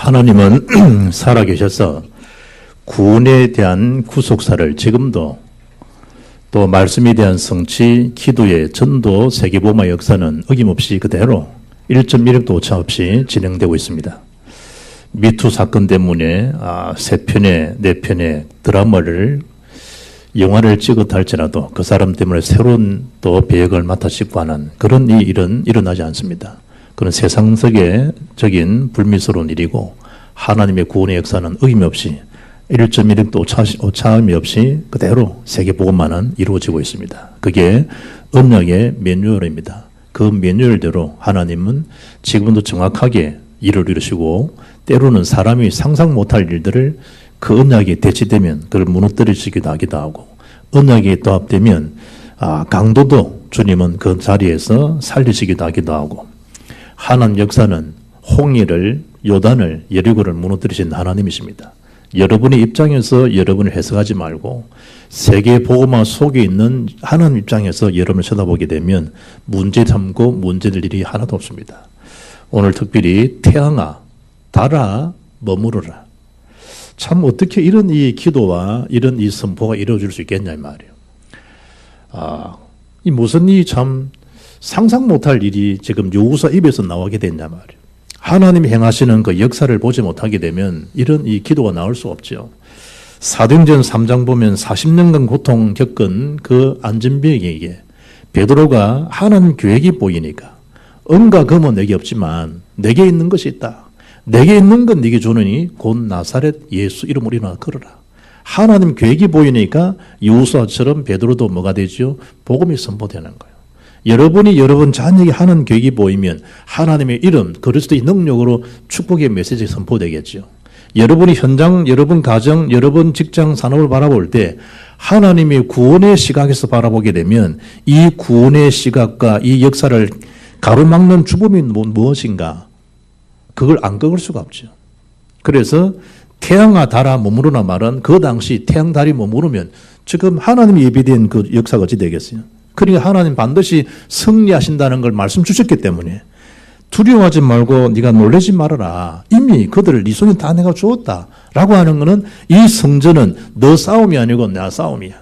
하나님은 살아계셔서 구원에 대한 구속사를 지금도 또 말씀에 대한 성취, 기도의 전도, 세계복음화 역사는 어김없이 그대로 1.1획도 오차 없이 진행되고 있습니다. 미투 사건 때문에 3편의, 4편의 드라마를 영화를 찍었다 할지라도 그 사람 때문에 새로운 또 배역을 맡아 싣고 하는 그런 일은 일어나지 않습니다. 그런 세상적인 불미스러운 일이고 하나님의 구원의 역사는 어김없이 1.1획도 오차함이 없이 그대로 세계복음화는 이루어지고 있습니다. 그게 언약의 매뉴얼입니다. 그 매뉴얼대로 하나님은 지금도 정확하게 일을 이루시고 때로는 사람이 상상 못할 일들을 그 언약이 대치되면 그걸 무너뜨리시기도 하기도 하고 언약이 도합되면 강도도 주님은 그 자리에서 살리시기도 하기도 하고 하나님 역사는 홍해를 요단을 여리고를 무너뜨리신 하나님이십니다. 여러분의 입장에서 여러분을 해석하지 말고 세계 복음화 속에 있는 하나님 입장에서 여러분을 쳐다보게 되면 문제 삼고 문제될 일이 하나도 없습니다. 오늘 특별히 태양아 달아 머무르라. 참 어떻게 이런 이 기도와 이런 이 선포가 이루어질 수 있겠냐 이 말이에요. 이 무슨 이 참 상상 못할 일이 지금 여호수아 입에서 나오게 됐냐 말이에요. 하나님이 행하시는 그 역사를 보지 못하게 되면 이런 이 기도가 나올 수 없죠. 사도행전 3장 보면 40년간 고통 겪은 그 안전병에게 베드로가 하나님 계획이 보이니까 은과 금은 내게 없지만 내게 있는 것이 있다. 내게 있는 건 네게 주느니 곧 나사렛 예수 이름으로 일어나 걸어라. 하나님 계획이 보이니까 여호수아처럼 베드로도 뭐가 되죠? 복음이 선포되는 거예요. 여러분이 여러분 자녀에게 하는 계획이 보이면 하나님의 이름, 그리스도의 능력으로 축복의 메시지가 선포되겠죠. 여러분이 현장, 여러분 가정, 여러분 직장, 산업을 바라볼 때 하나님의 구원의 시각에서 바라보게 되면 이 구원의 시각과 이 역사를 가로막는 주범이 무엇인가? 그걸 안 꺾을 수가 없죠. 그래서 태양아 달아 머무르나 말은 그 당시 태양 달이 머무르면 지금 하나님이 예비된 그 역사가 어찌 되겠어요? 그러니까 하나님 반드시 승리하신다는 걸 말씀 주셨기 때문에 두려워하지 말고 네가 놀라지 말아라. 이미 그들을 네 손에 다 내가 주었다. 라고 하는 것은 이 성전은 너 싸움이 아니고 나 싸움이야.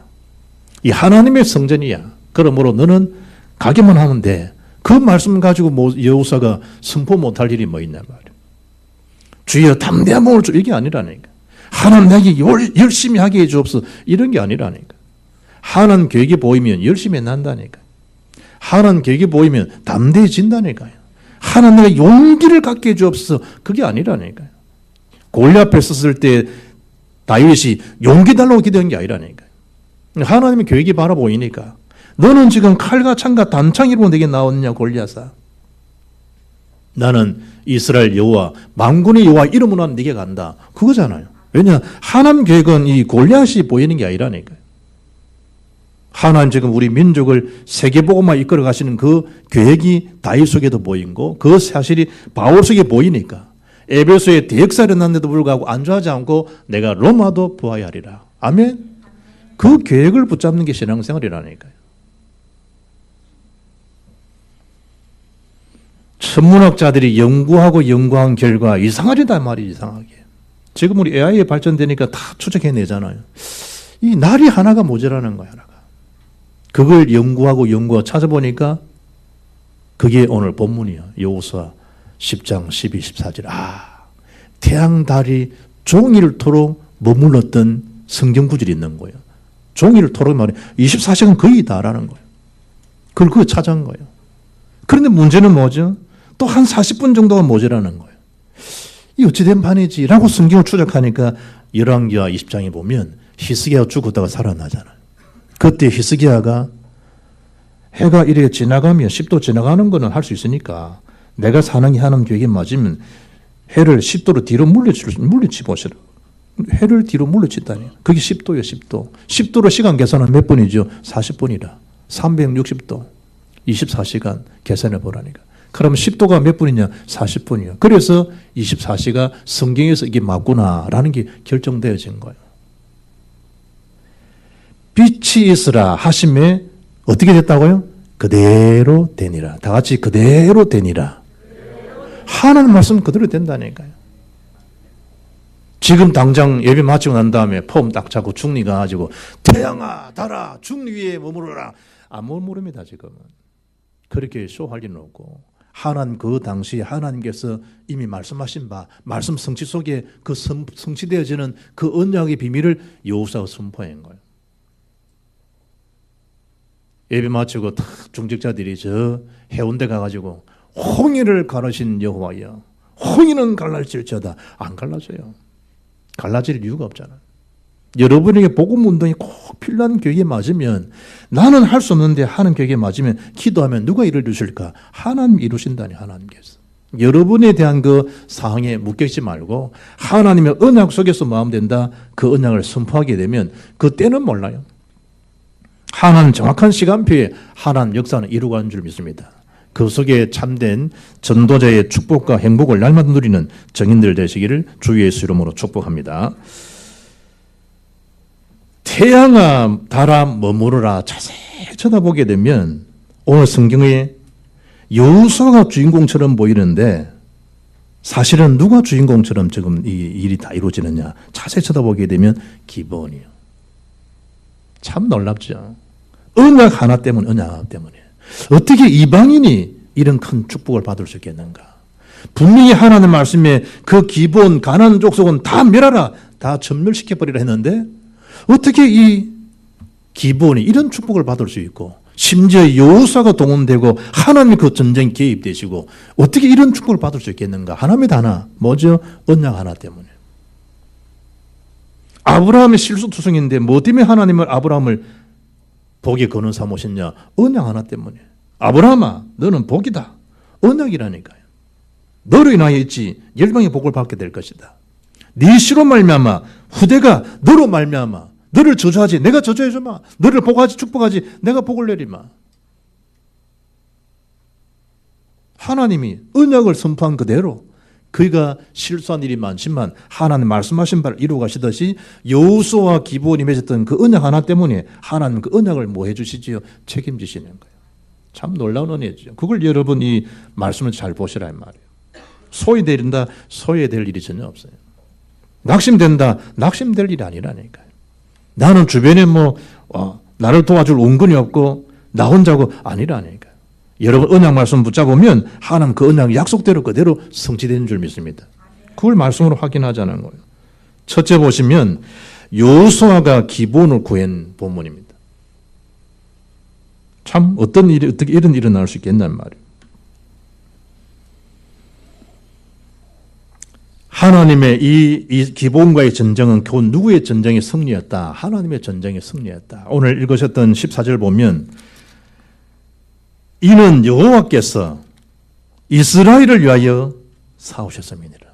이 하나님의 성전이야. 그러므로 너는 가기만 하면 돼. 그 말씀 가지고 여호수아가 선포 못할 일이 뭐 있냐 말이야. 주여 담대한 몸을 주 이게 아니라니까. 하나님 내게 열심히 하게 해주옵소서 이런 게 아니라니까. 하나님 계획이 보이면 열심히 한다니까. 하나님 계획이 보이면 담대해진다니까요. 하나님 내가 용기를 갖게 해주옵소서 그게 아니라니까요. 골리앗 앞에 섰을 때 다윗이 용기 달라고 기도한 게 아니라니까요. 하나님의 계획이 바라 보이니까 너는 지금 칼과 창과 단창이로 내게 나왔느냐 골리앗아. 나는 이스라엘 여호와 만군의 여호와 이름으로 네게 간다. 그거잖아요. 왜냐 하나님 계획은 이 골리앗이 보이는 게 아니라니까요. 하나님 지금 우리 민족을 세계복음화 이끌어 가시는 그 계획이 다윗 속에도 보이고 그 사실이 바울 속에 보이니까 에베소에 대역사가 일어났는데도 불구하고 안주하지 않고 내가 로마도 부하야 하리라. 아멘. 그 계획을 붙잡는 게 신앙생활이라니까요. 천문학자들이 연구한 결과 이상하리다 말이 이상하게. 지금 우리 AI 발전되니까 다 추적해내잖아요. 이 날이 하나가 모자라는 거야. 하나가. 그걸 연구하고 찾아보니까 그게 오늘 본문이에요. 여호수아 10장 12, 14절. 태양, 달이 종일토록 머물렀던 성경 구절이 있는 거예요. 종일토록 말해 24시간 거의 다라는 거예요. 그걸 찾아온 거예요. 그런데 문제는 뭐죠? 또 한 40분 정도가 모자라는 거예요. 이 어찌된 판이지? 라고 성경을 추적하니까 열왕기하 20장에 보면 히스기야가 죽었다가 살아나잖아요. 그때 히스기야가 해가 이렇게 지나가면 10도 지나가는 거는 할 수 있으니까 내가 사는 게 하나님 계획에 맞으면 해를 10도로 뒤로 물리치 보시라. 해를 뒤로 물리치다니. 그게 10도예요, 10도. 10도로 시간 계산은 몇 분이죠? 40분이라. 360도. 24시간 계산해 보라니까. 그럼 10도가 몇 분이냐? 40분이요. 그래서 24시가 성경에서 이게 맞구나라는 게 결정되어진 거예요. 빛이 있으라 하심에 어떻게 됐다고요? 그대로 되니라. 다 같이 그대로 되니라. 하나님 말씀 그대로 된다니까요. 지금 당장 예배 마치고 난 다음에 폼 딱 잡고 중리 가가지고 태양아 달아 중리 위에 머무르라. 안 머무릅니다 지금은. 그렇게 쇼할 일은 없고 하나님 그 당시 하나님께서 이미 말씀하신 바 말씀 성취 속에 그 성취되어지는 그 언약의 비밀을 여호수아가 선포한 거예요. 예배 마치고 탁 중직자들이 저 해운대 가가지고 홍해를 가르신 여호와여 홍해는 갈라질지어다. 안 갈라져요. 갈라질 이유가 없잖아요. 여러분에게 복음 운동이 꼭 필요한 교회에 맞으면 나는 할 수 없는데 하는 교회에 맞으면 기도하면 누가 이루실까? 하나님 이루신다니 하나님께서. 여러분에 대한 그 상황에 묶여있지 말고 하나님의 언약 속에서 마음된다. 그 언약을 선포하게 되면 그때는 몰라요. 하나님 정확한 시간표에 하나님 역사는 이루어가는 줄 믿습니다. 그 속에 참된 전도자의 축복과 행복을 날마다 누리는 정인들 되시기를 주 예수 이름으로 축복합니다. 태양아 달아 머무르라 자세히 쳐다보게 되면 오늘 성경에 여호수아가 주인공처럼 보이는데 사실은 누가 주인공처럼 지금 이 일이 다 이루어지느냐 자세히 쳐다보게 되면 기본이에요. 참 놀랍죠. 언약 하나 때문에 언약 하나 때문에 어떻게 이방인이 이런 큰 축복을 받을 수 있겠는가. 분명히 하나님의 말씀에 그 기본 가나안 족속은 다 멸하라 다 전멸시켜버리라 했는데 어떻게 이 기본이 이런 축복을 받을 수 있고 심지어 여호수아가 동원되고 하나님이 그 전쟁에 개입되시고 어떻게 이런 축복을 받을 수 있겠는가. 하나님의 하나 뭐죠? 언약 하나 때문에. 아브라함의 실수투성인데 뭐 때문에 하나님을 아브라함을 복에 거는 삼으셨냐? 언약 하나 때문에. 아브라함아 너는 복이다. 언약이라니까요. 너로 인하여 있지 열방의 복을 받게 될 것이다. 네 씨로 말미암아 후대가 너로 말미암아 너를 저주하지 내가 저주해주마. 너를 복하지 축복하지 내가 복을 내리마. 하나님이 언약을 선포한 그대로 그가 실수한 일이 많지만 하나님 말씀하신 바를 이루어 가시듯이 여호수아와 기브온이 맺었던 그 언약 하나 때문에 하나님 그 언약을 뭐 해주시지요? 책임지시는 거예요. 참 놀라운 은혜죠. 그걸 여러분 이 말씀을 잘 보시라 이 말이에요. 소외된다 소외될 일이 전혀 없어요. 낙심된다 낙심될 일이 아니라니까요. 나는 주변에 나를 도와줄 온건이 없고 나 혼자고 아니라니까요. 여러분 언약 말씀 붙잡으면 하나님 그 언약 약속대로 그대로 성취되는 줄 믿습니다. 그걸 말씀으로 확인하자는 거예요. 첫째 보시면 여호수아가 기본을 구한 본문입니다. 참 어떤 일이 어떻게 이런 일이 일어날 수 있겠냔 말이에요. 하나님의 이 기본과의 전쟁은 곧 누구의 전쟁의 승리였다. 하나님의 전쟁의 승리였다. 오늘 읽으셨던 14절 보면 이는 여호와께서 이스라엘을 위하여 싸우셨음이니라.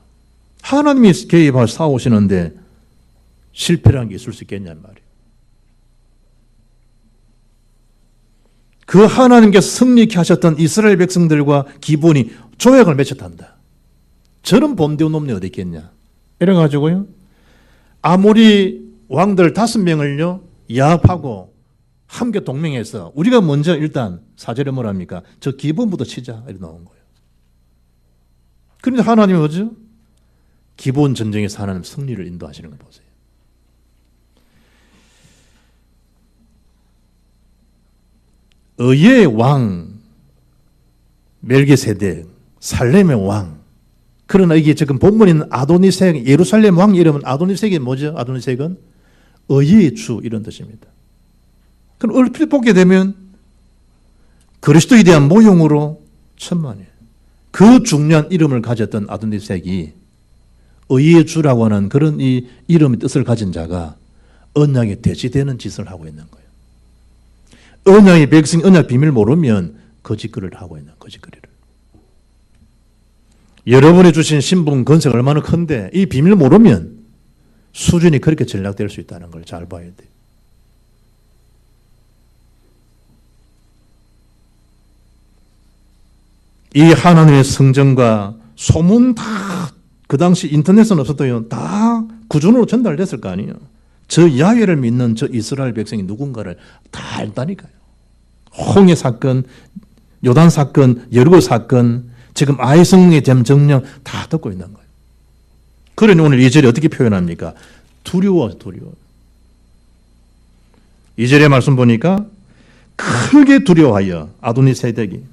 하나님이 개입하여 싸우시는데 실패라는 게 있을 수 있겠냔 말이에요. 그 하나님께서 승리케 하셨던 이스라엘 백성들과 기본이 조약을 맺었단다. 저런 범대운 놈이 어디 있겠냐. 이래가지고요. 아모리 왕들 5명을요. 야합하고 함께 동맹해서 우리가 먼저 일단 사절에 뭐랍니까? 저 기본부터 치자. 이렇게 나온 거예요. 그런데 하나님이 뭐죠? 기본 전쟁에서 하나님 승리를 인도하시는 거 보세요. 의의 왕 멜기세덱 살렘의 왕. 그러나 이게 지금 본문에 있는 아도니색 예루살렘 왕 이름은 아도니색이 뭐죠? 아도니색은 의의 주 이런 뜻입니다. 그럼 얼핏 보게 되면 그리스도에 대한 모형으로 천만이에요. 그 중요한 이름을 가졌던 아도니색이 의의 주라고 하는 그런 이 이름의 뜻을 가진 자가 언약에 대치되는 짓을 하고 있는 거예요. 언약의 백성이 언약 비밀 모르면 거짓거리를 하고 있는 거짓거리를. 여러분이 주신 신분 건세가 얼마나 큰데 이 비밀 모르면 수준이 그렇게 전락될 수 있다는 걸 잘 봐야 돼요. 이 하나님의 성전과 소문 다 그 당시 인터넷은 없었어요. 다 구준으로 전달됐을 거 아니에요. 저 야훼를 믿는 저 이스라엘 백성이 누군가를 다 알다니까요. 홍해 사건, 요단 사건, 여리고 사건, 지금 아이성의 정령 다 듣고 있는 거예요. 그러니 오늘 2절에 어떻게 표현합니까? 두려워. 2절의 말씀 보니까 크게 두려워하여 아도니세덱이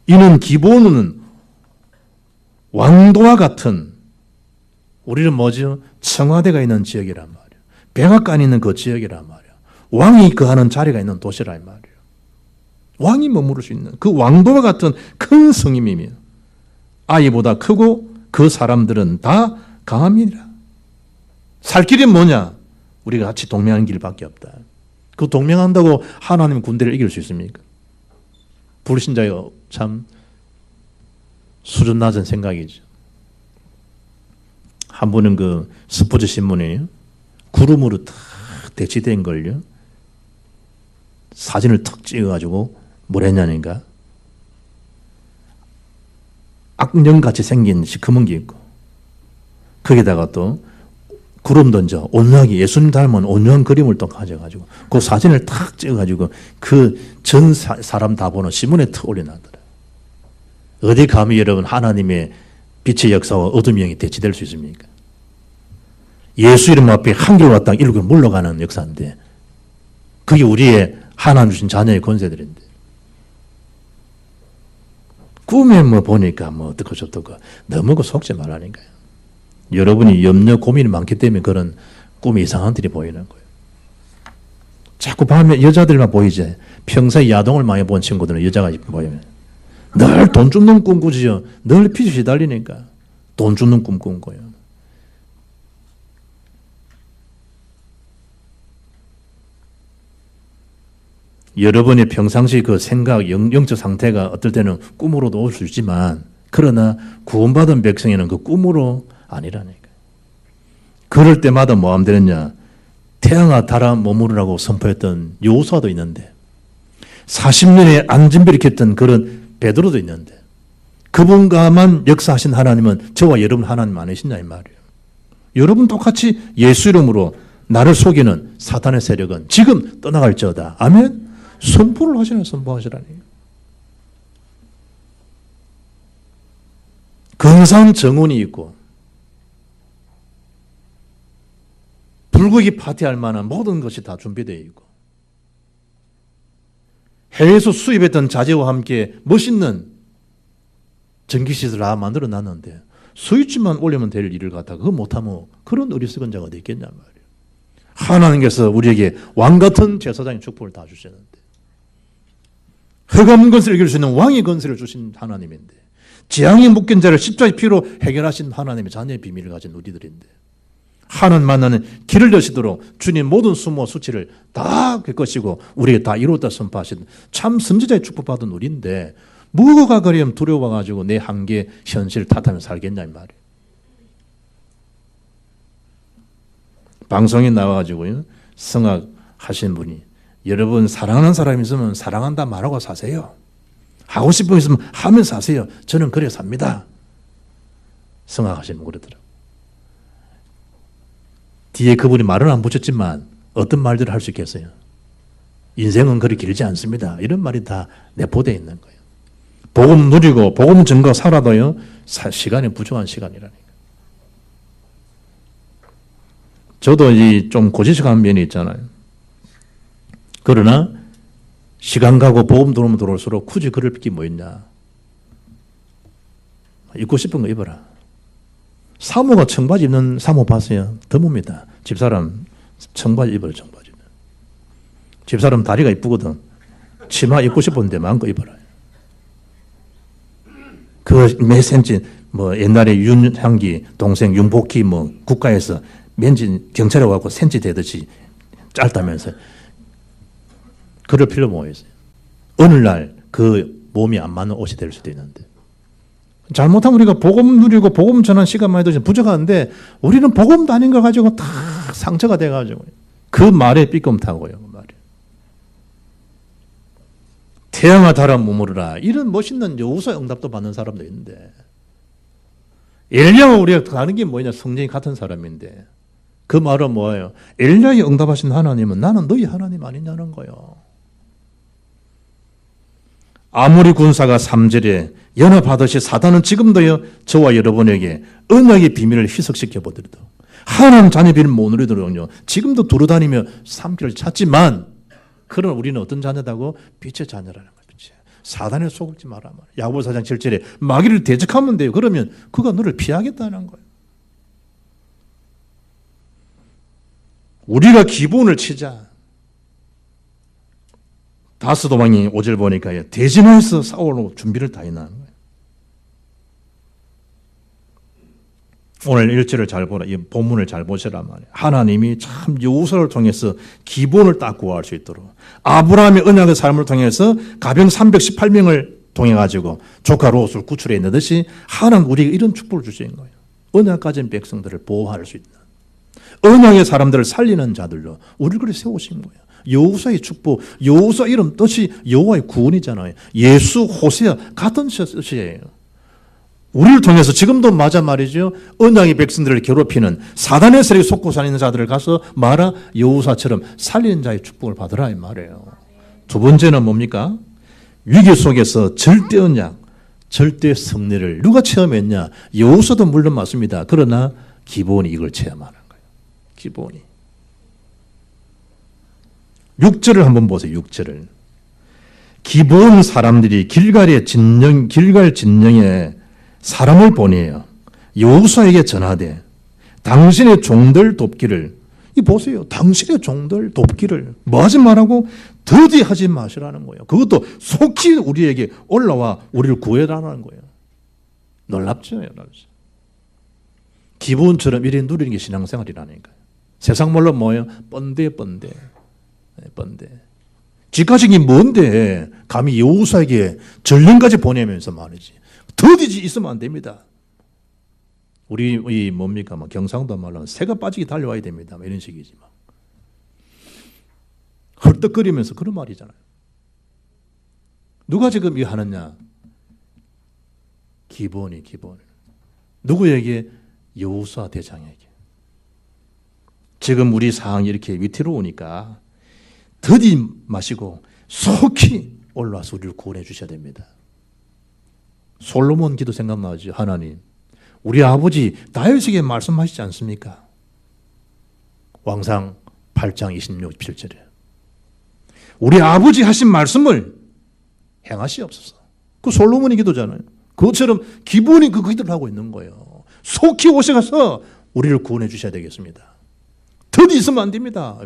이는 기본은 왕도와 같은 우리는 뭐죠? 청와대가 있는 지역이란 말이에요. 백악관이 있는 그 지역이란 말이에요. 왕이 거하는 자리가 있는 도시란 말이에요. 왕이 머무를 수 있는 그 왕도와 같은 큰 성임이며 아이보다 크고 그 사람들은 다 강함이라. 살 길이 뭐냐? 우리가 같이 동맹하는 길밖에 없다. 그 동맹한다고 하나님 군대를 이길 수 있습니까? 불신자여 참 수준 낮은 생각이죠. 한 번은 그 스포츠 신문에 구름으로 탁 대치된 걸요. 사진을 탁 찍어가지고 뭘 했냐니까 악령같이 생긴 시커먼 게 있고 거기다가 또 구름 던져 온유하게 예수님 닮은 온유한 그림을 또 가져가지고 그 사진을 탁 찍어가지고 그 전 사람 다 보는 신문에 탁 올려놨더라. 어디 감히 여러분 하나님의 빛의 역사와 어둠의 영이 대치될 수 있습니까? 예수 이름 앞에 한결과 땅 일곱 물러가는 역사인데 그게 우리의 하나님 주신 자녀의 권세들인데 꿈에 뭐 보니까 뭐 어떻고 저떻고 너무 그 속지 말라니까요. 여러분이 염려 고민이 많기 때문에 그런 꿈이 이상한 들이 보이는 거예요. 자꾸 밤에 여자들만 보이지 평소에 야동을 많이 본 친구들은 여자가 보이면 늘 돈 줍는 꿈 꾸지요. 늘 빚이 시달리니까 돈 줍는 꿈 꾼 거예요. 여러분의 평상시 그 생각, 영적 상태가 어떨 때는 꿈으로도 올 수 있지만 그러나 구원받은 백성에는 그 꿈으로 아니라니까. 그럴 때마다 뭐 하면 되느냐. 태양아 달아 머무르라고 선포했던 여호수아도 있는데 40년의 안진비를 일으켰던 그런 베드로도 있는데 그분과만 역사하신 하나님은 저와 여러분 하나님 아니시냐 이 말이에요. 여러분 똑같이 예수 이름으로 나를 속이는 사탄의 세력은 지금 떠나갈지어다. 아멘. 선포를 하시라니 선포하시라니. 근사한 정원이 있고 불고기 파티할 만한 모든 것이 다 준비되어 있고 해외에서 수입했던 자재와 함께 멋있는 전기시설을 다 만들어 놨는데 스위치만 올리면 될 일을 갖다가 그거 못하면 그런 어리석은 자가 어디 있겠냐 말이에요. 하나님께서 우리에게 왕같은 제사장의 축복을 다 주셨는데 흑암 건설을 이길 수 있는 왕의 건설을 주신 하나님인데 재앙이 묶인 자를 십자가의 피로 해결하신 하나님의 자녀의 비밀을 가진 우리들인데 하나님 만나는 길을 여시도록 주님 모든 수모 수치를 다 겪으시고 우리에게 다 이루었다 선포하신 참 선지자의 축복받은 우리인데 뭐가 그리면 두려워가지고 내 한계 현실 탓하며 살겠냐 이 말이에요. 방송에 나와가지고요 성악하신 분이 여러분 사랑하는 사람이 있으면 사랑한다 말하고 사세요. 하고 싶은 거 있으면 하면 사세요. 저는 그래 삽니다. 성악하시는 분 그러더라고요. 뒤에 그분이 말은 안 붙였지만 어떤 말들을 할 수 있겠어요? 인생은 그리 길지 않습니다. 이런 말이 다 내포되어 있는 거예요. 복음 누리고 복음 전거 살아도요 시간이 부족한 시간이라니까. 저도 이 좀 고지식한 면이 있잖아요. 그러나 시간 가고 복음 들어오면 들어올수록 굳이 그럴 게 뭐 있냐. 입고 싶은 거 입어라. 사모가 청바지 입는 사모 봤어요? 드뭅니다. 집사람 청바지 입어라. 청바지. 집사람 다리가 이쁘거든. 치마 입고 싶은데 마음껏 입어라. 그 몇 센치 뭐 옛날에 윤향기 동생 윤복희 뭐 국가에서 맨지 경찰에 와서 센치 되듯이 짧다면서 그럴 필요 뭐 있어요. 어느 날 그 몸이 안 맞는 옷이 될 수도 있는데 잘못하면 우리가 복음 누리고 복음 전한 시간만 해도 부족한데 우리는 복음도 아닌 거 가지고 다 상처가 돼가지고 그 말에 삐끔타고요. 그 말이. 태양아 달아 머무르라 이런 멋있는 여호수아 응답도 받는 사람도 있는데 엘리야와 우리가 다른 게 뭐냐 성령이 같은 사람인데 그 말은 뭐예요? 엘리야에 응답하신 하나님은 나는 너희 하나님 아니냐는 거예요. 아모리 군사가 3절에 연합하듯이 사단은 지금도요 저와 여러분에게 언약의 비밀을 희석시켜 보더라도 하나님 자녀 비밀을 못 누리도록요 지금도 두루다니며 삶길을 찾지만 그러나 우리는 어떤 자녀다고? 빛의 자녀라는 거예요. 빛의. 사단에 속지 마라 말이에요. 야고보 4장 7절에 마귀를 대적하면 돼요. 그러면 그가 너를 피하겠다는 거예요. 우리가 기본을 치자. 다스 도망이 5절 보니까요. 대진해서 싸우러 준비를 다 해놓은 거예요. 오늘 1절을 잘 보라. 이 본문을 잘 보시란 말이에요. 하나님이 참 여호수아를 통해서 기본을 딱 구할 수 있도록 아브라함의 언약의 삶을 통해서 가병 318명을 통해 가지고 조카 롯을 구출해 내듯이 하나님 우리에게 이런 축복을 주신 거예요. 언약 가진 백성들을 보호할 수 있는 언약의 사람들을 살리는 자들로 우리를 그렇게 세우신 거예요. 여호수아의 축복, 여호수아 이름 뜻이 여호와의 구원이잖아요. 예수, 호세아 같은 뜻이에요. 우리를 통해서 지금도 맞아 말이죠. 언약의 백성들을 괴롭히는 사단의 세력에 속고 사는 자들을 가서 마라 여호수아처럼 살리는 자의 축복을 받으라 이 말이에요. 두 번째는 뭡니까? 위기 속에서 절대 언약, 절대 승리를 누가 체험했냐? 여호수아도 물론 맞습니다. 그러나 기본이 이걸 체험하는 거예요. 기본이. 6절을 한번 보세요. 6절을. 기본 사람들이 길갈 진영에 사람을 보내요. 여호수아에게 전하되 당신의 종들 돕기를 이 보세요. 당신의 종들 돕기를 뭐 하지 말라고? 더디 하지 마시라는 거예요. 그것도 속히 우리에게 올라와 우리를 구해라는 거예요. 놀랍죠? 여러분. 기본처럼 이래 누리는 게 신앙생활이라니까요. 세상 말로 뭐예요? 번데. 쥐가식이 뭔데 감히 여호수아에게 전령까지 보내면서 말이지. 더디지 있으면 안 됩니다. 우리 뭡니까? 막 경상도 말로 새가 빠지게 달려와야 됩니다. 이런 식이지 막. 헐떡거리면서 그런 말이잖아요. 누가 지금 이거 하느냐? 기본. 누구에게? 여호수아 대장에게. 지금 우리 상황이 이렇게 위태로우니까 더디 마시고 속히 올라와서 우리를 구원해 주셔야 됩니다. 솔로몬 기도 생각나죠. 하나님, 우리 아버지 다윗에게 말씀하시지 않습니까? 왕상 8장 26, 7절에 우리 아버지 하신 말씀을 행하시옵소서. 그 솔로몬의 기도잖아요. 그것처럼 기본이 그 기도를 하고 있는 거예요. 속히 오셔서 우리를 구원해 주셔야 되겠습니다. 더디 있으면 안 됩니다.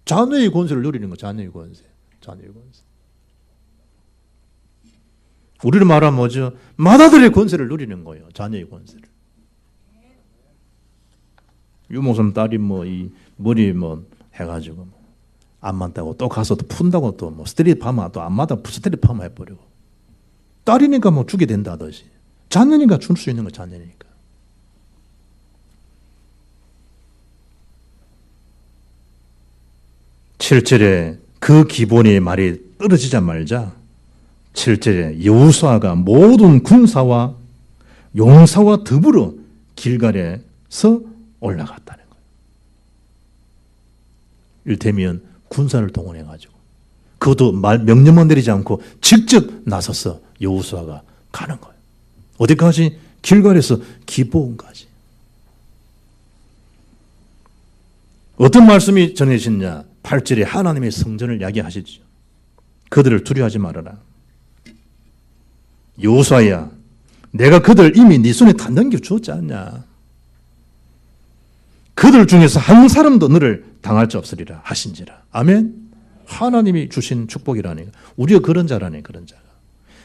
자녀의 권세를 누리는 거, 자녀의 권세. 우리를 말하면 뭐죠? 맏아들의 권세를 누리는 거예요. 자녀의 권세를. 유목사님 딸이 이 머리 해가지고 안 맞다고 또 가서 또 푼다고 또 스트릿 파마 또 안 맞다 스트릿 파마 해버리고 딸이니까 주게 된다 하듯이 자녀니까 줄 수 있는 거 자녀니까. (7절에) 그 기본의 말이 떨어지자 말자 7절에 여호수아가 모든 군사와 용사와 더불어 길갈에서 올라갔다는 거예요. 이를테면 군사를 동원해가지고 그것도 명령만 내리지 않고 직접 나서서 여호수아가 가는 거예요. 어디까지? 길갈에서 기브온까지. 어떤 말씀이 전해지냐? 8절에 하나님의 성전을 이야기하시죠. 그들을 두려워하지 말아라. 여호수아야, 내가 그들 이미 네 손에 다 넘겨주었지 않냐. 그들 중에서 한 사람도 너를 당할 자 없으리라 하신지라. 아멘. 하나님이 주신 축복이라니. 우리가 그런 자라니. 그런 자가.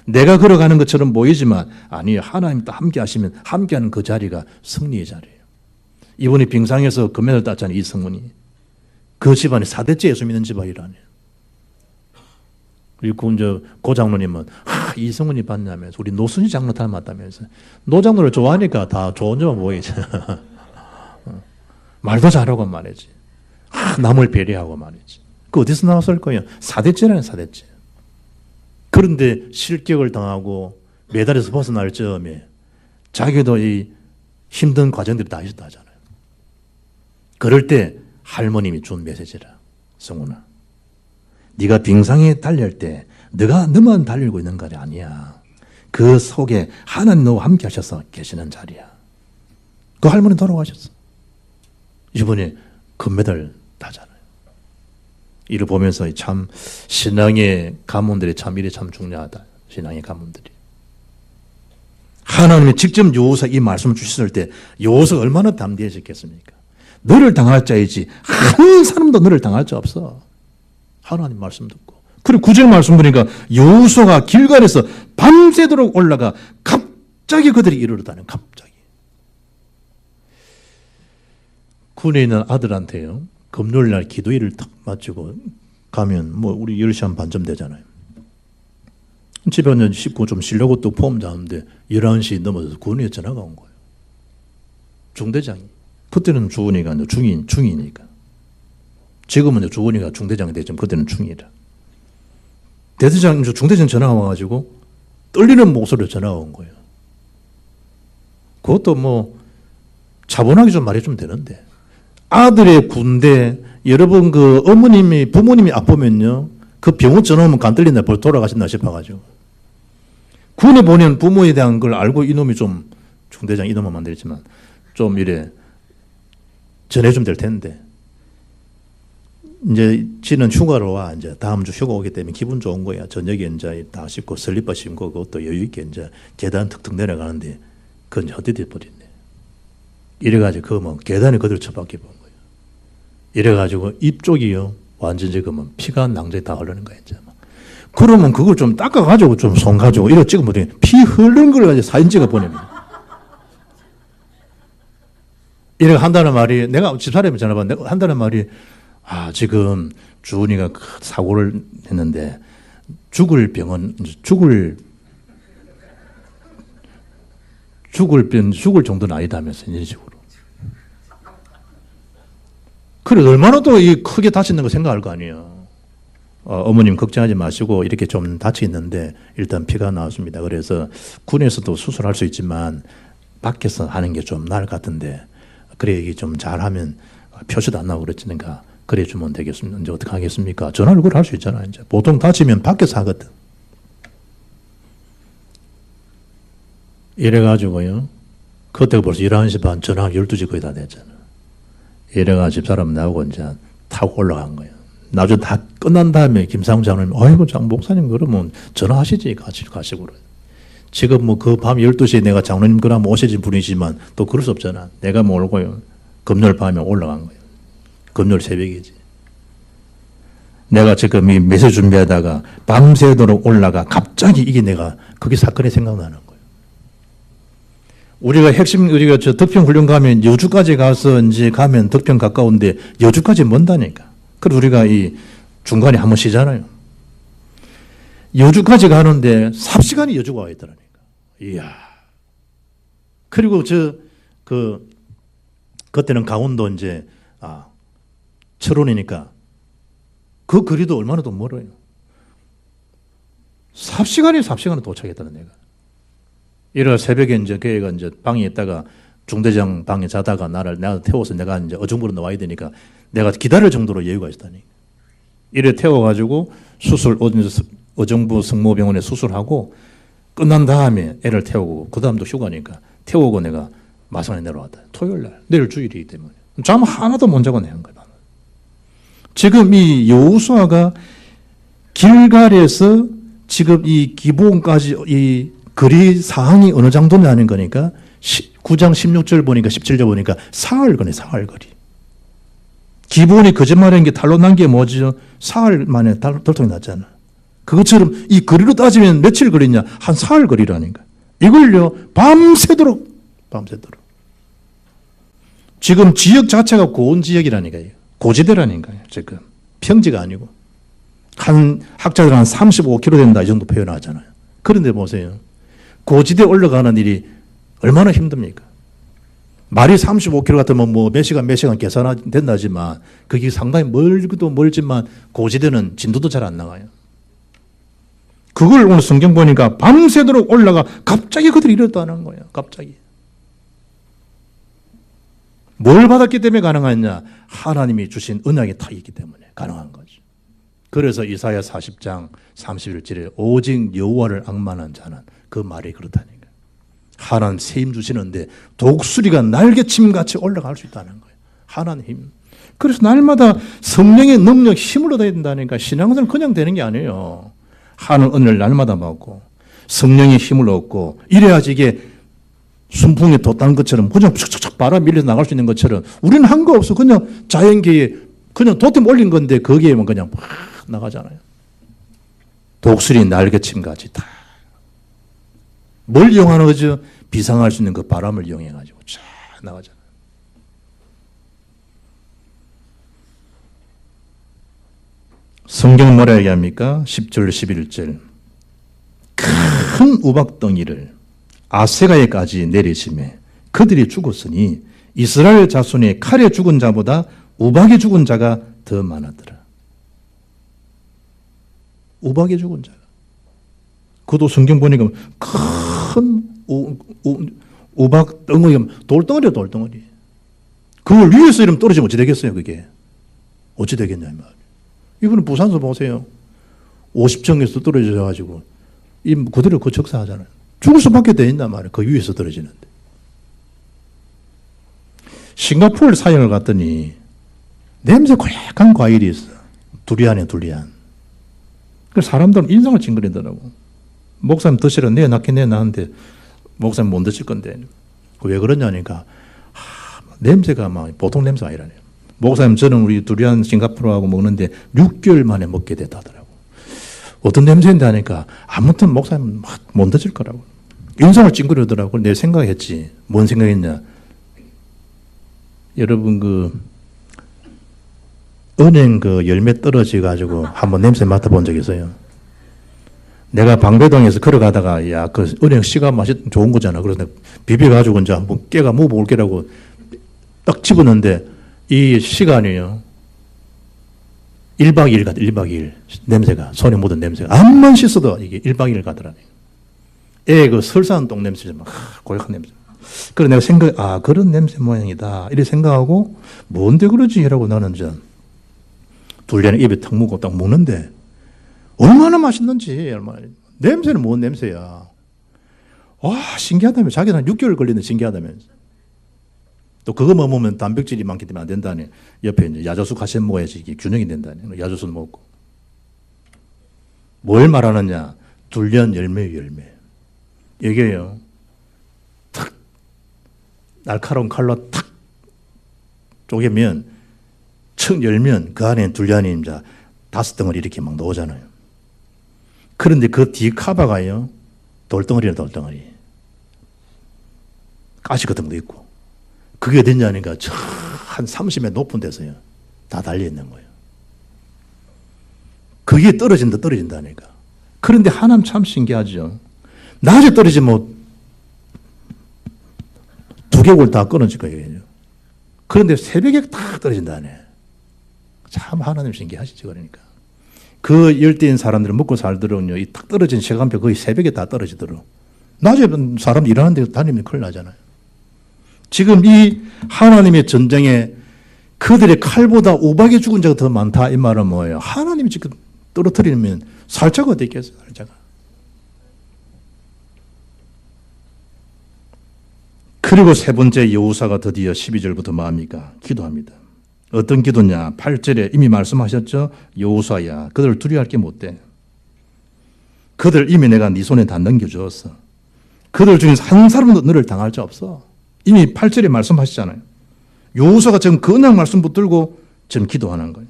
내가 걸어가는 것처럼 보이지만 아니에요. 하나님 또 함께 하시면 함께하는 그 자리가 승리의 자리예요. 이번에 빙상에서 금메달 땄잖아요. 이 성문이. 그 집안이 4대째 예수 믿는 집안이라니. 그리고 이제 고 장로님은 이성훈이 봤냐면서 우리 노순희 장로 닮았다면서. 노 장로를 좋아하니까 다 좋은 점만 보이지. 말도 잘하고 말이지. 남을 배려하고 말이지. 그 어디서 나왔을 거예요? 4대째라는 4대째. 그런데 실격을 당하고 메달에서 벗어날 즈음에 자기도 이 힘든 과정들이 다 있었다 하잖아요. 그럴 때 할머님이 준 메시지라. 성훈아, 네가 빙상에 달릴 때 네가 너만 달리고 있는 거 아니야. 그 속에 하나님 너와 함께 하셔서 계시는 자리야. 그 할머니 돌아가셨어. 이분이 금메달 따잖아요. 이를 보면서 참 신앙의 가문들이 참 이래 참 중요하다. 신앙의 가문들이. 하나님이 직접 여호수아 이 말씀을 주셨을 때 여호수아가 얼마나 담대해졌겠습니까? 너를 당할 자이지 한 사람도 너를 당할 자 없어. 하나님 말씀 듣고. 그리고 구절 말씀 보니까 여호수아가 길갈에서 밤새도록 올라가 갑자기 그들이 이르렀다는 갑자기. 군에 있는 아들한테요. 금요일날 기도일을 딱 마치고 가면 뭐 우리 10시 한 반쯤 되잖아요. 집에 완전 씻고 좀 쉬려고 또 폼 잡는데 11시 넘어서 군에 전화가 온 거예요. 중대장이. 그때는 주은이가 중이니까. 지금은 주은이가 중대장이 되지만 그때는 중이라. 대대장, 중대장 전화가 와가지고 떨리는 목소리로 전화가 온 거예요. 그것도 뭐 차분하게 좀 말해주면 되는데. 아들의 군대, 여러분 그 부모님이 아프면요. 그 병원 전화 오면 간 떨린다, 벌 돌아가신다 싶어가지고. 군에 보낸 부모에 대한 걸 알고 이놈이 좀, 중대장 이놈은 만들었지만, 좀 이래, 전해주면 될 텐데. 이제 지는 휴가로 와. 이제 다음 주 휴가 오기 때문에 기분 좋은 거야. 저녁에 이제 다 씻고 슬리퍼 신고 그것도 여유있게 이제 계단 툭툭 내려가는데, 그건 이제 헛되게 버렸네. 이래가지고 그 뭐 계단에 그대로 처박혀 본 거예요. 이래가지고 입 쪽이요. 완전 지금은 피가 낭자에 다 흐르는 거야, 이제. 그러면 그걸 좀 닦아가지고 좀 손 가지고 이렇게 찍어보더니 피 흐르는 걸 가지고 사진 찍어 보내면. 이렇게 한다는 말이, 내가 집사람이 전화받아 내가 한다는 말이, 지금 주은이가 사고를 했는데 죽을 정도는 아니다면서, 이런 식으로. 그래, 얼마나 또 이 크게 다쳤는 거 생각할 거 아니에요. 어머님 걱정하지 마시고 이렇게 좀 다쳐 있는데 일단 피가 나왔습니다. 그래서 군에서도 수술할 수 있지만 밖에서 하는 게 좀 나을 것 같은데, 그래, 이게 좀 잘하면 표시도 안 나오고 그랬으니까 그래 주면 되겠습니다. 이제 어떻게 하겠습니까? 전화를 그걸 할 수 있잖아요. 이제 보통 다치면 밖에서 하거든. 이래가지고요. 그때가 벌써 11시 반, 전화 12시 거의 다 됐잖아. 이래가 집사람 나오고 이제 타고 올라간 거예요. 나중에 다 끝난 다음에 김상훈 장로님, 아이고, 장 목사님, 그러면 전화하시지, 가시고. 지금 뭐 그 밤 12시에 내가 장로님 그러면 오시진 분이지만 또 그럴 수 없잖아. 내가 모르고요. 금요일 밤에 올라간 거예요. 금요일 새벽이지. 내가 지금 이 메시지 준비하다가 밤새도록 올라가 갑자기 이게 그게 사건이 생각나는 거예요. 우리가 저 덕평 훈련 가면 여주까지 가서 이제 가면 덕평 가까운데 여주까지 먼다니까. 그래서 우리가 이 중간에 한번 쉬잖아요. 여주까지 가는데 삽시간이 여주가 와 있더라니까. 이야. 그리고 그때는 강원도 이제, 철원이니까 그 거리도 얼마나 더 멀어요. 삽시간에 도착했다는 내가. 이래 새벽에 이제 걔가 이제 방에 있다가 중대장 방에 자다가 내가 태워서 내가 이제 어중부로 나와야 되니까 내가 기다릴 정도로 여유가 있다니. 이래 태워가지고 어정부 성모병원에 수술하고 끝난 다음에 애를 태우고, 그 다음도 휴가니까 태우고 내가 마산에 내려왔다. 토요일 날. 내일 주일이기 때문에. 잠 하나도 못 자고 내는 거야. 지금 이 여호수아가 길갈에서 지금 이 기브온까지 이 거리 사항이 어느 정도냐는 거니까 9장 16절 보니까 17절 보니까 사흘 거리. 기브온이 거짓말한 게 탈로 난 게 뭐죠? 사흘 만에 돌통이 났잖아. 그것처럼 이 거리로 따지면 며칠 거리냐? 한 사흘 거리라니까. 이걸요, 밤새도록. 지금 지역 자체가 고온 지역이라니까요. 고지대라니까요, 지금. 평지가 아니고. 학자들은 한 35km 된다, 이 정도 표현하잖아요. 그런데 보세요. 고지대 올라가는 일이 얼마나 힘듭니까? 말이 35km 같으면 뭐 몇 시간 계산된다지만 그게 상당히 멀기도 멀지만 고지대는 진도도 잘 안 나가요. 그걸 오늘 성경 보니까 밤새도록 올라가 갑자기 그들이 이렇다는 거예요. 갑자기. 뭘 받았기 때문에 가능하냐? 하나님이 주신 언약이 다 있기 때문에 가능한 거죠. 그래서 이사야 40장 31절에 오직 여호와를 앙만한 자는 그 말이 그렇다니까. 하나님 세임 주시는데 독수리가 날개침같이 올라갈 수 있다는 거예요. 하나님 힘. 그래서 날마다 성령의 능력, 힘을 얻어야 된다니까. 신앙생활은 그냥 되는 게 아니에요. 하나님 은혜를 날마다 받고 성령의 힘을 얻고 이래야지 이게 순풍에 돛단 것처럼 그냥 촥촥촥 바람 밀려서 나갈 수 있는 것처럼 우리는 한 거 없어. 그냥 자연계에 그냥 돛템 올린 건데 거기에만 그냥 막 나가잖아요. 독수리 날개침같이 다. 뭘 이용하는 거죠? 비상할 수 있는 그 바람을 이용해가지고 쫙 나가잖아요. 성경 뭐라 얘기합니까? 10절, 11절. 큰 우박덩이를 아세가에까지 내리심에 그들이 죽었으니 이스라엘 자손의 칼에 죽은 자보다 우박에 죽은 자가 더 많았더라. 우박에 죽은 자가. 그것도 성경 보니까 큰 우박 덩어리, 돌덩어리야, 돌덩어리. 그걸 위에서 이러면 떨어지면 어찌 되겠어요, 그게? 어찌 되겠냐, 이 말이에요. 이분은 부산서 보세요. 50층에서 떨어져가지고, 그대로 그 적사하잖아요. 죽을 수밖에 돼 있단 말이에요. 그 위에서 떨어지는데. 싱가포르 사역을 갔더니, 냄새 고약한 과일이 있어. 두리안이야, 두리안. 그래서 사람들은 인상을 찡그리더라고. 목사님 드시러 내놨긴 내놨는데, 목사님 못 드실 건데. 왜 그러냐니까, 냄새가 막 보통 냄새가 아니라네요. 목사님, 저는 우리 두리안 싱가포르하고 먹는데 6개월 만에 먹게 됐다더라고. 어떤 냄새인데 하니까, 아무튼 목사님 막 못 드실 거라고. 인상을 찡그리더라고. 내 생각했지. 뭔 생각했냐. 여러분, 은행 열매 떨어져가지고 한번 냄새 맡아본 적 있어요. 내가 방배동에서 걸어가다가, 야, 은행 씨가 맛이 좋은 거잖아. 그래서 비벼가지고 이제 한번 깨가 먹어볼게라고 딱 집었는데, 이 시간이요. 1박 2일 가다, 1박 2일. 냄새가, 손에 묻은 냄새가. 암만 씻어도 이게 1박 2일 가더라니. 애 설사한 똥 냄새, 막, 고약한 냄새. 그래서 내가 그런 냄새 모양이다. 이렇게 생각하고, 뭔데 그러지? 라고 나는 이제, 둘레는 입에 탁 묻고 딱 먹는데, 얼마나 맛있는지, 얼마나. 냄새는 뭔 냄새야. 와, 신기하다며. 자기는 한 6개월 걸리는데 신기하다면서. 또 그거 먹으면 단백질이 많기 때문에 안 된다니. 옆에 이제 야자수 같이 먹어야지 이게 균형이 된다니. 야자수는 먹고. 뭘 말하느냐. 둘레한 열매. 이게요. 탁. 날카로운 칼로 탁. 쪼개면, 척 열면 그 안에 둘레안이 이제 5덩어리 이렇게 막 나오잖아요. 그런데 그 뒤 카바가요. 돌덩어리라 돌덩어리. 가시 같은 것도 있고. 그게 어딨냐니까 한 30m 높은 데서요. 다 달려있는 거예요. 그게 떨어진다니까. 그런데 하나님 참 신기하죠. 낮에 떨어지면 2개월 다 끊어질 거예요. 그런데 새벽에 딱 떨어진다네. 참 하나님 신기하시죠. 그러니까. 그 열대인 사람들은 먹고 살더라고요. 이 딱 떨어진 시간표 거의 새벽에 다 떨어지더라고요. 낮에 사람 일하는 데 다니면 큰일 나잖아요. 지금 이 하나님의 전쟁에 그들의 칼보다 우박에 죽은 자가 더 많다. 이 말은 뭐예요? 하나님이 지금 떨어뜨리면 살자가 어디 있겠어요? 살자가. 그리고 세 번째 여호사가 드디어 12절부터 뭐합니까? 기도합니다. 어떤 기도냐? 8절에 이미 말씀하셨죠? 여호사야, 그들을 두려워할 게 못 돼. 그들 이미 내가 네 손에 다 넘겨주었어. 그들 중에서 한 사람도 너를 당할 자 없어. 이미 8절에 말씀하시잖아요. 여호사가 지금 그냥 말씀 붙들고 지금 기도하는 거예요.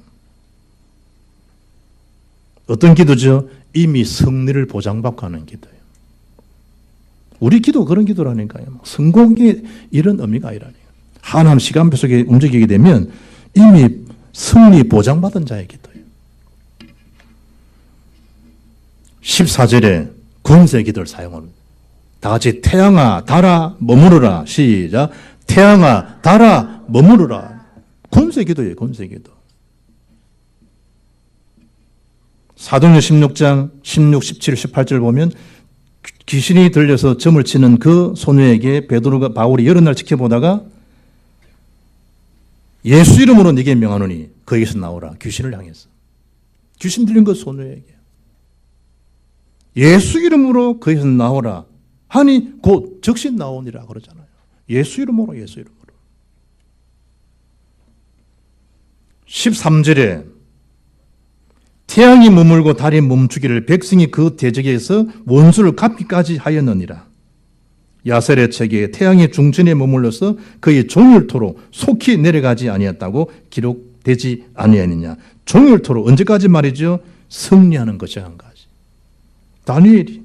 어떤 기도죠? 이미 승리를 보장받고 하는 기도예요. 우리 기도 그런 기도라니까요. 성공의 이런 의미가 아니라니까요. 하나님 시간표 속에 움직이게 되면 이미 승리 보장받은 자의 기도예요. 14절에 권세 기도를 사용합니다. 다 같이 태양아 달아 머무르라. 시작. 태양아 달아 머무르라. 권세 기도예요. 권세 기도. 사도행전 16장 16, 17, 18절 보면 귀신이 들려서 점을 치는 그 소녀에게 베드로가 바울이 여러 날 지켜보다가 예수 이름으로 네게 명하노니 거기서 나오라. 귀신을 향해서. 귀신 들린 것 소녀에게. 예수 이름으로 거기서 나오라 하니 곧 즉시 나오니라 그러잖아요. 예수 이름으로, 예수 이름으로. 13절에 태양이 머물고 달이 멈추기를 백성이 그 대적에서 원수를 갚기까지 하였느니라. 야셀의 책에 태양의 중천에 머물러서 그의 종일토록 속히 내려가지 아니었다고 기록되지 아니하느냐. 종일토록 언제까지 말이죠? 승리하는 것이 한 가지. 다니엘이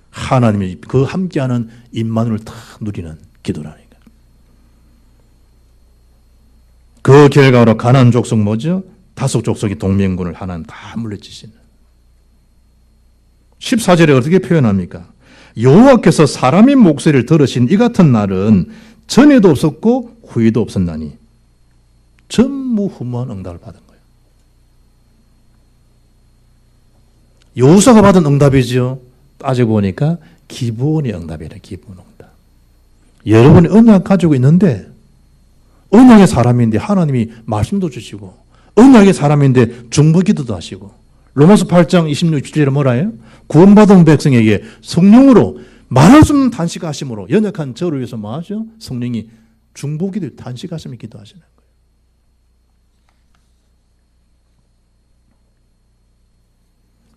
하나님이 그 함께하는 임마누엘을 다 누리는 기도라니까. 그 결과로 가나안 족속 뭐죠? 다섯 족속의 동맹군을 하나님 다 물리치시는. 14절에 어떻게 표현합니까? 여호와께서 사람의 목소리를 들으신 이 같은 날은 전에도 없었고 후에도 없었나니 전무후무한 응답을 받은 거예요. 여호수아가 받은 응답이죠. 따져보니까 기본의 응답이래. 기본 응답. 여러분이 언약 가지고 있는데 언약의 사람인데 하나님이 말씀도 주시고 언약의 사람인데 중보기도도 하시고 로마서 8장 26, 27절에 뭐라 해요? 구원받은 백성에게 성령으로 말할 수 없는 단식하심으로 연약한 저를 위해서 뭐 하죠? 성령이 중보기도 단식하시며 기도하시는 거예요.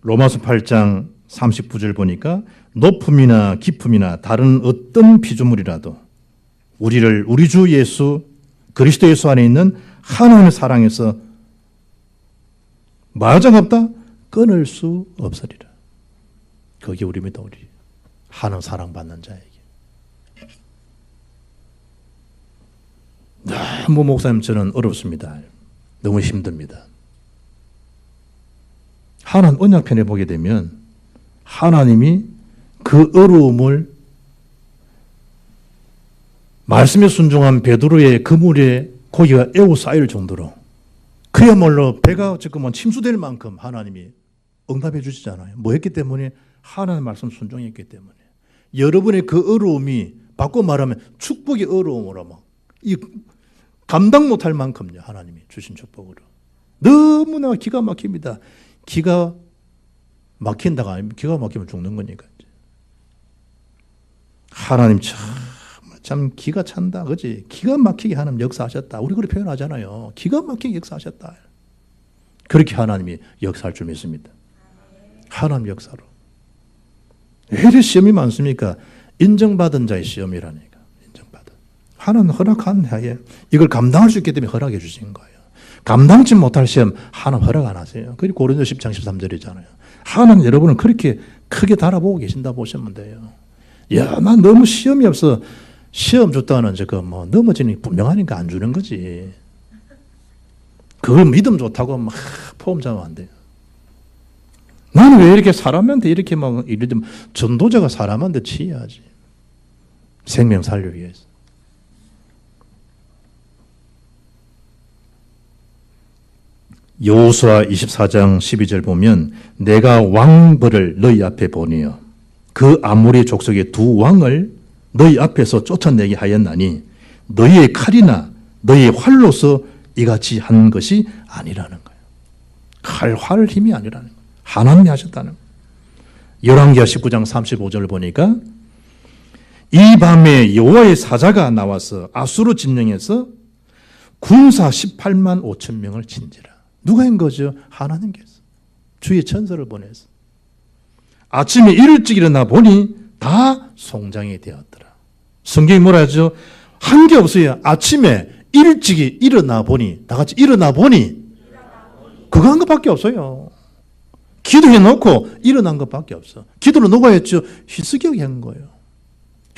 로마서 8장 39절 보니까 높음이나 깊음이나 다른 어떤 피조물이라도 우리를 우리 주 예수 그리스도 예수 안에 있는 하나님의 사랑에서 마장없다 끊을 수 없으리라. 그게 우리입니다. 우리 하나님 사랑받는 자에게. 너무 목사님 저는 어렵습니다. 너무 힘듭니다. 하나님 언약편에 보게 되면 하나님이 그 어려움을 말씀에 순종한 베드로의 그물에 고기가 에워싸일 정도로 그야말로 배가 지금 침수될 만큼 하나님이 응답해 주시잖아요. 뭐 했기 때문에? 하나님의 말씀 순종했기 때문에. 여러분의 그 어려움이 바꿔 말하면 축복의 어려움으로 막 이 감당 못할 만큼요. 하나님이 주신 축복으로. 너무나 기가 막힙니다. 기가 막힌다가 아니면 기가 막히면 죽는 거니까. 하나님 참 기가 찬다. 그지? 기가 막히게 하나님 역사하셨다. 우리 그렇게 표현하잖아요. 기가 막히게 역사하셨다. 그렇게 하나님이 역사할 줄 믿습니다. 하나님 역사로. 왜 이렇게 시험이 많습니까? 인정받은 자의 시험이라니까. 인정받은. 하나님 허락한 해에 이걸 감당할 수 있기 때문에 허락해 주신 거예요. 감당치 못할 시험 하나님 허락 안 하세요. 그리고 고린도서 10장 13절이잖아요. 하나님 여러분은 그렇게 크게 달아보고 계신다 보시면 돼요. 야, 난 너무 시험이 없어. 시험 줬다는 넘어지는 게 분명하니까 안 주는 거지. 그걸 믿음 좋다고 막 포함 잡으면 안 돼요. 나는 왜 이렇게 사람한테 이렇게 막 이러면 전도자가 사람한테 치여야지. 생명 살리기 위해서. 여호수아 24장 12절 보면 내가 왕벌을 너희 앞에 보내어 그 아모리 족속의 두 왕을 너희 앞에서 쫓아내게 하였나니 너희의 칼이나 너희의 활로서 이같이 한 것이 아니라는 거예요. 활 힘이 아니라는 거예요. 하나님이 하셨다는 거예요. 열왕기하 19장 35절을 보니까 이 밤에 여호와의 사자가 나와서 아수르 진영에서 군사 18만 5천 명을 친지라. 누가 한 거죠? 하나님께서. 주의 천사를 보내서. 아침에 일찍 일어나 보니 다 송장이 되었더라. 성경이 뭐라 하죠? 한 게 없어요. 아침에 일찍이 일어나 보니, 다 같이 일어나 보니, 그거 한 것밖에 없어요. 기도해 놓고 일어난 것밖에 없어. 기도를 누가 했죠? 히스기야가 한 거예요.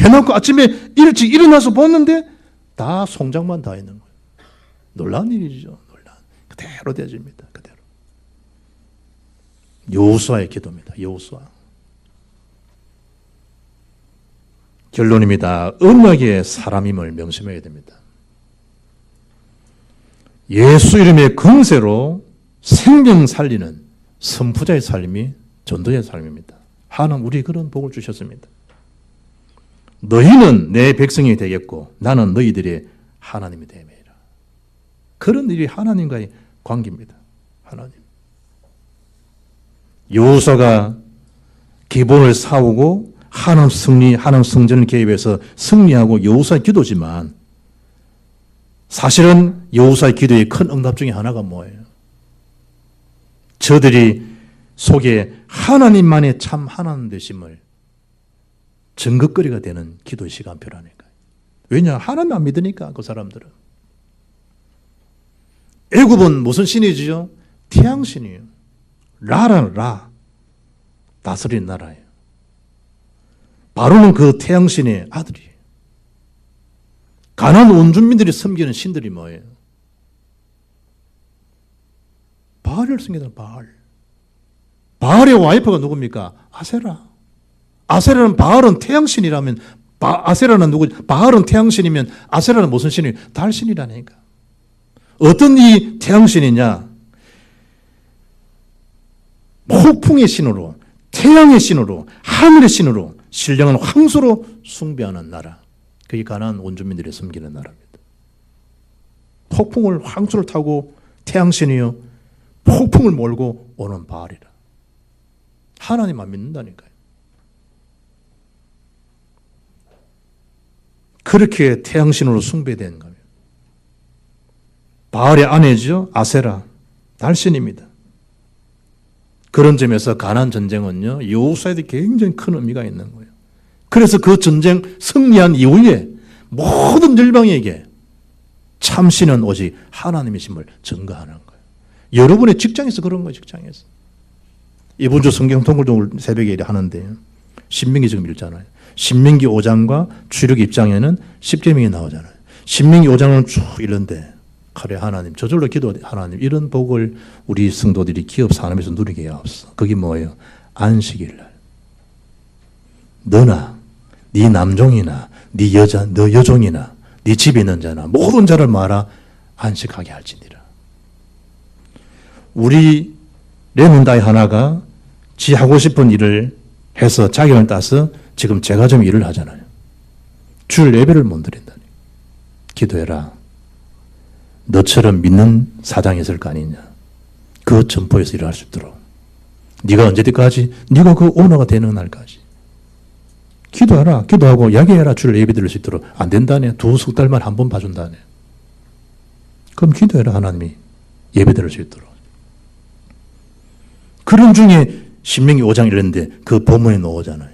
해놓고 아침에 일찍 일어나서 보는데 다 송장만 다 있는 거예요. 놀라운 일이죠. 그대로 되어집니다. 그대로. 여호수아의 기도입니다. 여호수아. 결론입니다. 언약의 사람임을 명심해야 됩니다. 예수 이름의 권세로 생명 살리는 선포자의 삶이 전도의 삶입니다. 하나님 우리 그런 복을 주셨습니다. 너희는 내 백성이 되겠고 나는 너희들의 하나님이 되매이라. 그런 일이 하나님과의 관계입니다. 하나님. 여호수아가 기본을 세우고 하나님 성전을 개입해서 승리하고 여호수아의 기도지만 사실은 여호수아의 기도의 큰 응답 중에 하나가 뭐예요? 저들이 속에 하나님만의 참 하나님 되심을 증거거리가 되는 기도의 시간표라니까요. 왜냐? 하나님 안 믿으니까 그 사람들은. 애굽은 무슨 신이지요? 태양신이에요. 라라는 라. 다스리는 나라예요. 바로는 그 태양신의 아들이에요. 가나안 원주민들이 섬기는 신들이 뭐예요? 바알을 섬기는 바알. 바알의 와이프가 누굽니까? 아세라. 아세라는 바알은 태양신이라면 아세라는 누구지? 바알은 태양신이면 아세라는 무슨 신이에요? 달신이라니까. 어떤 이 태양신이냐? 폭풍의 신으로, 태양의 신으로, 하늘의 신으로, 신령한 황소로 숭배하는 나라. 그게 가나안 원주민들이 섬기는 나라입니다. 폭풍을 황소를 타고 태양신이요, 폭풍을 몰고 오는 바알이라. 하나님 안 믿는다니까요. 그렇게 태양신으로 숭배된 거예요. 바알의 아내죠, 아세라, 달신입니다. 그런 점에서 가나안 전쟁은요, 여호수아에도 굉장히 큰 의미가 있는 거예요. 그래서 그 전쟁 승리한 이후에 모든 열방에게 참신은 오직 하나님이심을 증거하는 거예요. 여러분의 직장에서 그런 거예요, 직장에서. 이번 주 성경 통독을 새벽에 하는데요. 신명기 지금 읽잖아요. 신명기 5장과 출애굽기 입장에는 십계명이 나오잖아요. 신명기 5장은 쭉 읽는데 그래 하나님, 저절로 기도 하나님, 이런 복을 우리 성도들이 기업 산업에서 누리게 하옵소서. 그게 뭐예요? 안식일날 너나 네 남종이나 네 여자, 너 여종이나 네 집에 있는 자나 모든 자를 말아 안식하게 할지니라. 우리 레몬다이 하나가 지 하고 싶은 일을 해서 자격을 따서 지금 제가 좀 일을 하잖아요. 주일 예배를 못 드린다니. 기도해라. 너처럼 믿는 사장이 있을 거 아니냐. 그 점포에서 일을 할 수 있도록. 네가 언제까지? 네가 그 오너가 되는 날까지. 기도하라. 기도하고 야기해라. 주일 예배 드릴 수 있도록. 안 된다네. 2-3 달만 한 번 봐준다네. 그럼 기도해라. 하나님이 예배 드릴 수 있도록. 그런 중에 신명기 5장 읽는데 그 본문에 나오잖아요.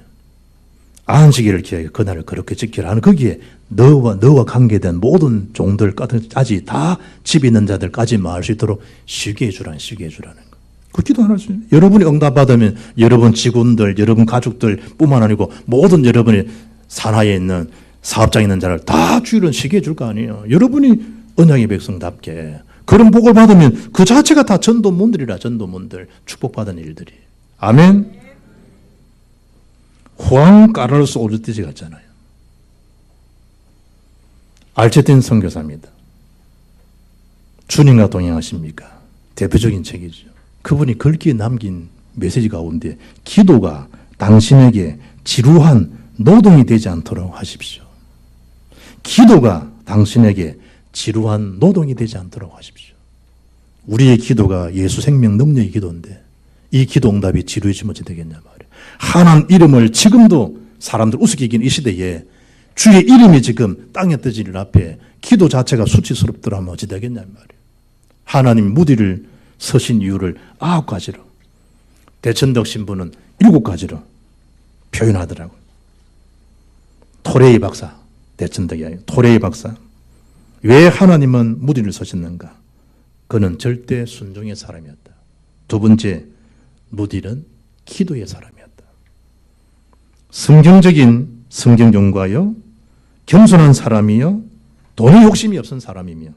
안식일을 기하여 그날을 그렇게 지키라 하는 거기에 너와 관계된 모든 종들까지 다 집에 있는 자들까지 말할 수 있도록 쉬게 해주라는 거. 그 기도 안 할 수 있어요. 여러분이 응답받으면 여러분 직원들, 여러분 가족들 뿐만 아니고 모든 여러분이 산하에 있는 사업장에 있는 자를 다 주일은 쉬게 해줄 거 아니에요. 여러분이 언약의 백성답게 그런 복을 받으면 그 자체가 다 전도문들이라. 전도문들, 축복받은 일들이. 아멘. 후앙 까르로스 오르티지 같잖아요. 알체틴 선교사입니다. 주님과 동행하십니까? 대표적인 책이죠. 그분이 글귀에 남긴 메시지 가운데 기도가 당신에게 지루한 노동이 되지 않도록 하십시오. 기도가 당신에게 지루한 노동이 되지 않도록 하십시오. 우리의 기도가 예수 생명 능력의 기도인데 이 기도 응답이 지루해지면 어찌 되겠냐 말이에요. 하나님 이름을 지금도 사람들 우습게 여기는 이 시대에 주의 이름이 지금 땅에 떠지는 앞에 기도 자체가 수치스럽더라면 어찌 되겠냐 말이에요. 하나님 무디를 서신 이유를 9가지로, 대천덕 신부는 7가지로 표현하더라고요. 토레이 박사, 대천덕이 아니고 토레이 박사. 왜 하나님은 무디를 서셨는가? 그는 절대 순종의 사람이었다. 두 번째, 무디는 기도의 사람이었다. 성경적인 성경 연구하여 겸손한 사람이요 돈의 욕심이 없은 사람이며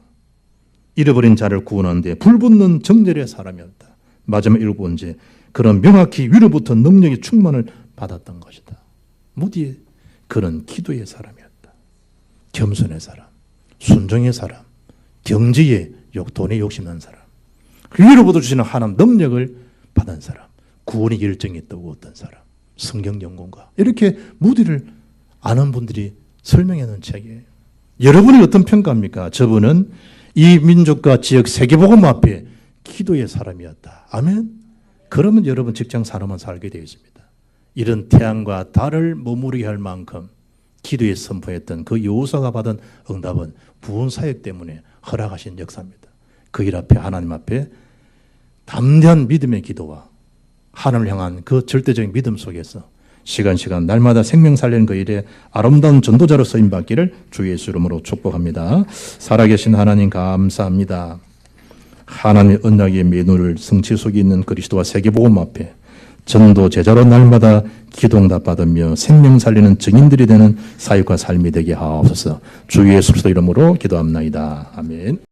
잃어버린 자를 구원하는데 불붙는 정절의 사람이었다. 마지막 7번째, 그런 명확히 위로부터 능력의 충만을 받았던 것이다. 무디의 그런 기도의 사람이었다. 겸손의 사람, 순종의 사람, 경지의 돈에 욕심난 사람, 위로부터 주시는 하나님 능력을 받은 사람, 구원의 열정이 있다고 어떤 사람, 성경 연구가 이렇게 무디를 아는 분들이 설명해 놓은 책이에요. 여러분이 어떤 평가합니까? 저분은 이 민족과 지역 세계복음 앞에 기도의 사람이었다. 아멘. 그러면 여러분 직장 산업만 살게 되어 있습니다. 이런 태양과 달을 머무르게 할 만큼 기도에 선포했던 그 여호수아가 받은 응답은 부흥 사역 때문에 허락하신 역사입니다. 그 일 앞에 하나님 앞에 담대한 믿음의 기도와 하나님을 향한 그 절대적인 믿음 속에서 시간 날마다 생명 살리는 그 일에 아름다운 전도자로 쓰임 받기를 주 예수 이름으로 축복합니다. 살아계신 하나님 감사합니다. 하나님의 언약의 매너를 성취 속에 있는 그리스도와 세계복음 앞에 전도 제자로 날마다 기도응답 받으며 생명 살리는 증인들이 되는 사역과 삶이 되게 하옵소서. 주 예수 그리스도 이름으로 기도합나이다. 아멘.